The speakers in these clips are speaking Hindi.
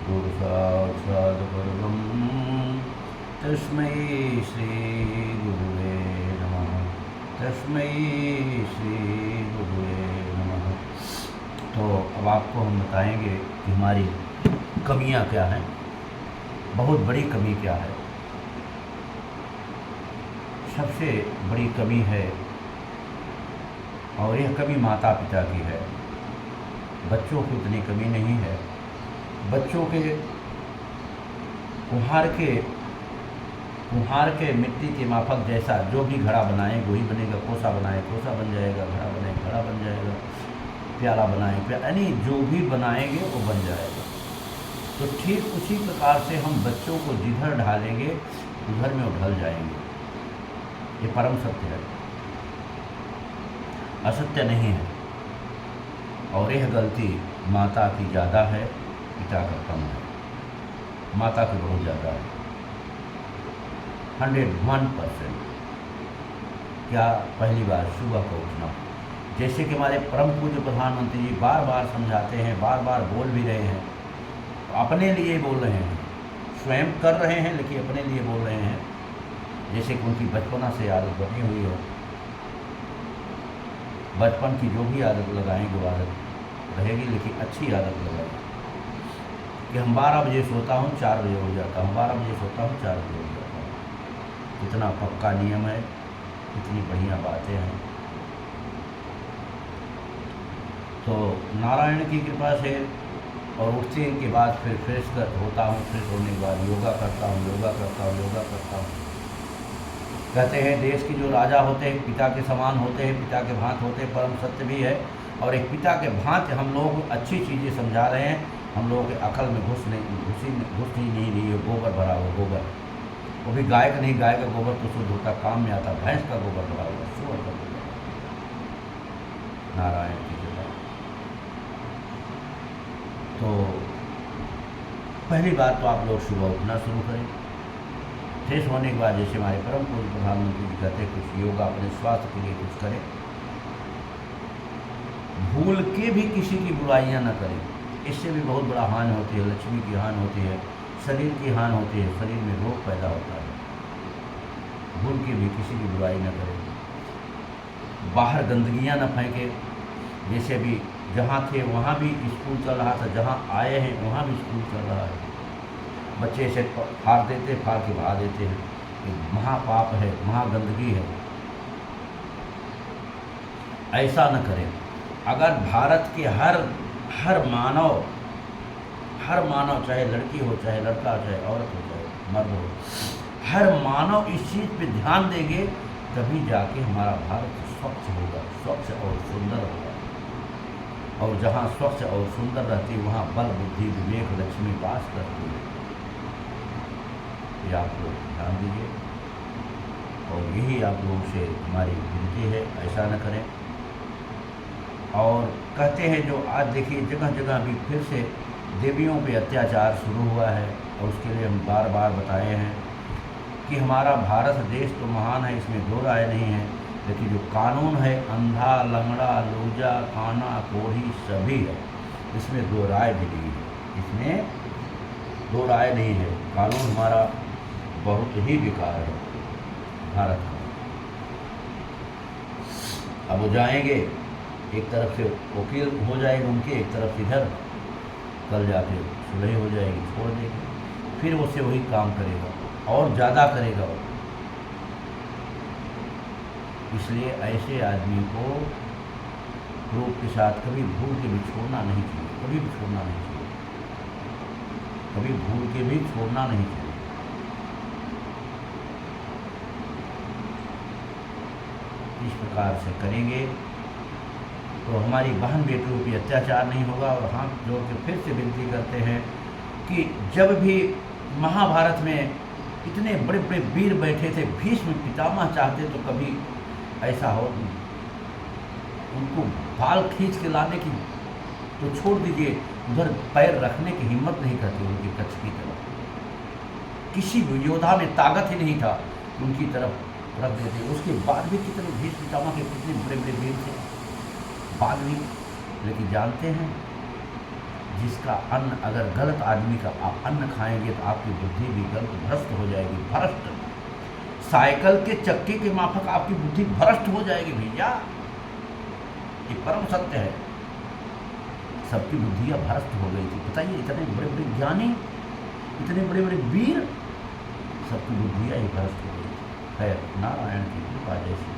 पुरुषार्थात्परं तस्मै श्रीगुरुवे नमः। तस्मै श्रीगुरुवे नमः। तो अब आपको हम बताएंगे कि हमारी कमियां क्या हैं, बहुत बड़ी कमी क्या है। सबसे बड़ी कमी है, और यह कमी माता पिता की है। बच्चों की उतनी कमी नहीं है। बच्चों के कुम्हार के मिट्टी के माफक जैसा जो भी घड़ा बनाए वही बनेगा। कोसा बनाए कोसा बन जाएगा, घड़ा बनाए घड़ा बन जाएगा, प्याला बनाए यानी जो भी बनाएंगे वो बन जाएगा। तो ठीक उसी प्रकार से हम बच्चों को जिधर ढालेंगे उधर में वो ढल जाएंगे। ये परम सत्य है, असत्य नहीं है। और यह गलती माता की ज़्यादा है, पिता का कम है। माता की बहुत ज़्यादा है, 101%। क्या पहली बार सुबह को उठना, जैसे कि हमारे परम पूज्य प्रधानमंत्री जी बार बार समझाते हैं, बार बार बोल भी रहे हैं, अपने लिए बोल रहे हैं, स्वयं कर रहे हैं लेकिन अपने लिए बोल रहे हैं। जैसे कि उनकी बचपना से आदत बनी हुई हो, बचपन की जो भी आदत लगाएंगे वो आदत रहेगी, लेकिन अच्छी आदत लगाएंगे। कि हम 12 बजे सोता हूँ 4 बजे उठ जाता हूँ, 12 बजे सोता हूँ 4 बजे उठ जाता हूँ। कितना पक्का नियम है, कितनी बढ़िया बातें हैं। तो नारायण की कृपा से और उठने के बाद फिर फ्रेश होता हूँ, फ्रेश होने के बाद योगा करता हूँ, योगा करता हूँ। कहते हैं देश के जो राजा होते हैं पिता के समान होते हैं, पिता के भांत होते हैं, परम सत्य भी है। और एक पिता के भांत हम लोग अच्छी चीज़ें समझा रहे हैं। हम लोगों के अकल में घुस ही नहीं रही है। गोबर भरा हुआ, गोबर, वो भी गाय का नहीं, गाय का गोबर तो शुद्ध होता, काम में आता। भैंस का गोबर भरा हुआ, सुअर का गोबर। नारायण की कृपा। तो पहली बात तो आप लोग सुबह उठना शुरू करें। फ्रेश होने के बाद जैसे हमारे परम पूज्य प्रधानमंत्री जी कहते हैं, कुछ योगा अपने स्वास्थ्य के लिए कुछ करें। भूल के भी किसी की बुराइयां न करें, इससे भी बहुत बड़ा हानि होती है। लक्ष्मी की हानि होती है, शरीर की हानि होती है, शरीर में रोग पैदा होता है। भूल के भी किसी की बुराई न करें। बाहर गंदगियां न फेंके। जैसे भी जहाँ थे वहाँ भी स्कूल चल रहा था, जहाँ आए हैं वहाँ भी स्कूल चल रहा है। बच्चे ऐसे फाड़ देते, फाड़ के बहा देते हैं। ये महापाप है, महागंदगी है। ऐसा न करें। अगर भारत के हर मानव चाहे लड़की हो, चाहे लड़का हो, चाहे औरत हो, चाहे मर्द हो, हर मानव इस चीज़ पे ध्यान देंगे, तभी जाके हमारा भारत स्वच्छ होगा, स्वच्छ और सुंदर होगा। और जहाँ स्वच्छ और सुंदर रहती वहाँ बल, बुद्धि, विवेक, लक्ष्मी वास करती है। ये आप लोग ध्यान दीजिए, और यही आप लोगों से हमारी विनती है, ऐसा न करें। और कहते हैं जो आज देखिए जगह जगह भी फिर से देवियों पे अत्याचार शुरू हुआ है, और उसके लिए हम बार बार बताए हैं कि हमारा भारत देश तो महान है, इसमें दो राय नहीं है। लेकिन जो कानून है, अंधा, लंगड़ा, लूजा, काना, कोढ़ी सभी है, इसमें दो राय भी नहीं है। इसमें दो राय नहीं है। कानून हमारा बहुत ही बेकार है भारत का। अब वो जाएंगे, एक तरफ से वकील हो जाएंगे उनके, एक तरफ इधर, कल जाके सुलह हो जाएगी, छोड़ देंगे, फिर उससे वही काम करेगा और ज़्यादा करेगा। इसलिए ऐसे आदमी को लोग के साथ कभी भूल के भी छोड़ना नहीं चाहिए, कभी भी छोड़ना नहीं चाहिए, कभी भूल के भी छोड़ना नहीं चाहिए। इस प्रकार से करेंगे तो हमारी बहन बेटियों पे अत्याचार नहीं होगा। और हम जोड़ के फिर से विनती करते हैं कि जब भी महाभारत में इतने बड़े बड़े वीर बैठे थे, भीष्म पितामह चाहते तो कभी ऐसा हो, उनको बाल खींच के लाने की तो छोड़ दीजिए, उधर पैर रखने की हिम्मत नहीं करती उनकी कच्छ की तरफ। किसी योद्धा में ताकत ही नहीं था, उनकी तरफ रख देते। उसके बाद भी कितने भीष्म पितामह के कितने बड़े बड़े वीर थे बाद भी, लेकिन जानते हैं जिसका अन्न, अगर गलत आदमी का आप अन्न खाएंगे तो आपकी बुद्धि भी गलत भ्रष्ट हो जाएगी। भ्रष्ट, साइकिल के चक्के के माफक आपकी बुद्धि भ्रष्ट हो जाएगी भैया, ये परम सत्य है। सबकी बुद्धियाँ भ्रष्ट हो गई थी। बताइए, इतने बड़े बड़े ज्ञानी, इतने बड़े बड़े वीर, सबकी बुद्धियाँ ही भ्रष्ट हो गई थी। खैर, नारायण की कृपा जैसी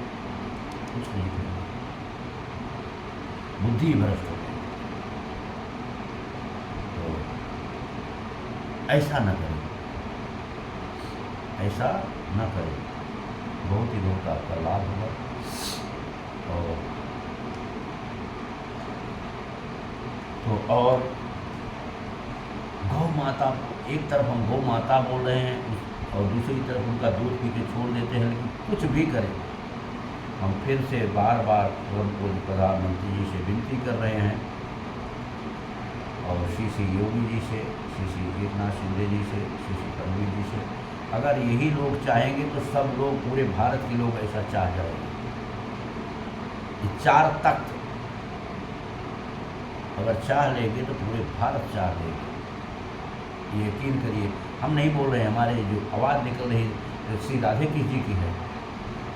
कुछ नहीं थी, बुद्धि भ्रष्ट हो गई। तो ऐसा न करें, ऐसा न करें, बहुत ही बहुत आपका लाभ होगा। और गौ माता, एक तरफ हम गौ माता बोल रहे हैं और दूसरी तरफ उनका दूध पी के छोड़ देते हैं, लेकिन कुछ भी करें, हम फिर से बार बार प्रधानमंत्री जी से विनती कर रहे हैं और श्री योगी जी से, श्री एकनाथ शिंदे जी से, श्री फडणवीस जी से, अगर यही लोग चाहेंगे तो सब लोग, पूरे भारत के लोग ऐसा चाह जाएंगे। ये 4 तख्त अगर चाह लेंगे तो पूरे भारत चाह लेंगे, यकीन करिए। हम नहीं बोल रहे हैं, हमारे जो आवाज़ निकल रही है श्री राधे कृष्ण जी की है,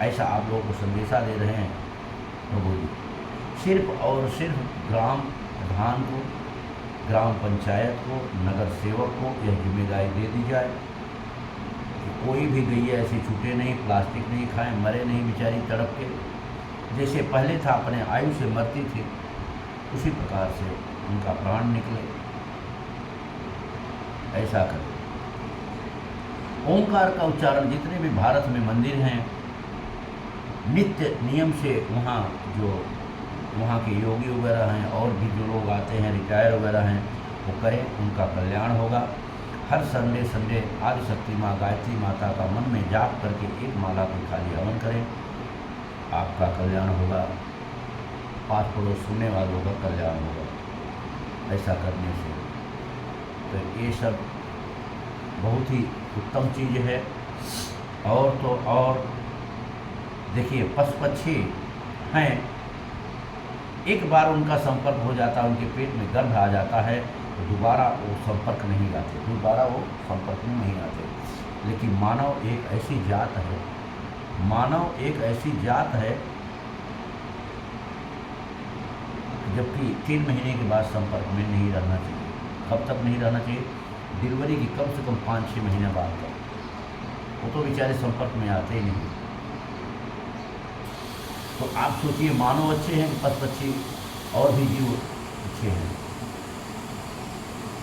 ऐसा आप लोगों को संदेशा दे रहे हैं प्रभु जी। सिर्फ और सिर्फ ग्राम प्रधान को, ग्राम पंचायत को, नगर सेवक को यह जिम्मेदारी दे दी जाए कि कोई भी गैया ऐसी छूटे नहीं, प्लास्टिक नहीं खाएं, मरे नहीं बेचारी तड़प के। जैसे पहले था अपने आयु से मरती थी, उसी प्रकार से उनका प्राण निकले, ऐसा करें। ओंकार का उच्चारण, जितने भी भारत में मंदिर हैं, नित्य नियम से वहाँ के योगी वगैरह हैं और भी जो लोग आते हैं, रिटायर वगैरह हैं, वो करें, उनका कल्याण होगा। हर संडे आदिशक्ति माँ गायत्री माता का मन में जाप करके एक माला को खाली हवन करें, आपका कल्याण होगा, 5 पड़ोस सुनने वालों का कल्याण होगा ऐसा करने से। तो ये सब बहुत ही उत्तम चीज़ है। और तो और देखिए, पशु पक्षी हैं, एक बार उनका संपर्क हो जाता है, उनके पेट में गर्भ आ जाता है, तो दोबारा वो संपर्क नहीं आते, दोबारा वो संपर्क में नहीं आते। लेकिन मानव एक ऐसी जात है, मानव एक ऐसी जात है, जबकि 3 महीने के बाद संपर्क में नहीं रहना चाहिए। कब तक नहीं रहना चाहिए? डिलीवरी की कम से कम 5-6 महीने बाद तक। वो तो बेचारे संपर्क में आते ही नहीं। तो आप सोचिए, मानव अच्छे हैं, पशु पक्षी और भी जीव अच्छे हैं,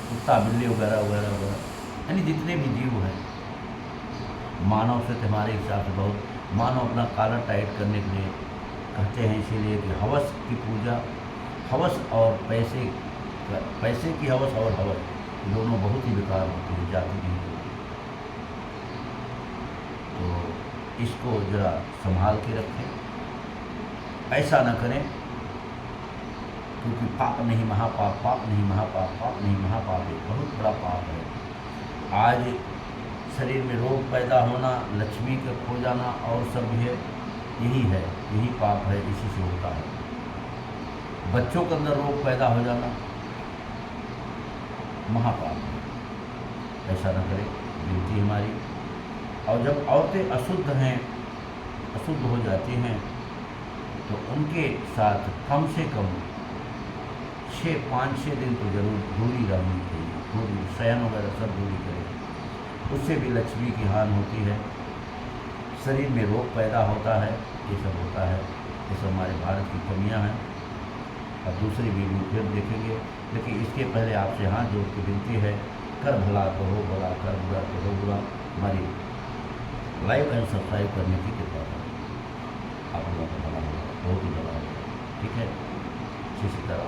कुत्ता बिल्ली वगैरह वगैरह वगैरह, यानी जितने भी जीव हैं, मानव से हमारे हिसाब से बहुत, मानव अपना कॉलर टाइट करने के लिए कहते हैं, इसीलिए कि हवस की पूजा, हवस और पैसे की हवस और हवस दोनों बहुत ही बेकार होती है, जाती नहीं होती। तो इसको ज़रा संभाल के रखें, ऐसा न करें, क्योंकि पाप नहीं महापाप, पाप नहीं महापाप, पाप नहीं महापाप एक बहुत बड़ा पाप है। आज शरीर में रोग पैदा होना, लक्ष्मी का खो जाना और सब है, यही है, यही पाप है, इसी से होता है। बच्चों के अंदर रोग पैदा हो जाना महापाप है, ऐसा न करें, विनती हमारी। और जब औरतें अशुद्ध हैं, अशुद्ध हो जाती हैं, तो उनके साथ कम से कम 5-6 दिन तो जरूर दूरी रहनी चाहिए, दूरी, शयन वगैरह सब दूरी करें, उससे भी लक्ष्मी की हानि होती है, शरीर में रोग पैदा होता है, ये सब होता है। ये सब हमारे भारत की कमियां हैं। अब दूसरी वीडियो फिर देखेंगे, लेकिन इसके पहले आपसे हाथ जोड़ के विनती है, कर भला करो भला, कर बुरा करो बुरा। हमारी लाइक एंड सब्सक्राइब करने की कृपा करें, आप लोगों का भला होगा, बहुत ही भला होगा। ठीक है, इसी तरह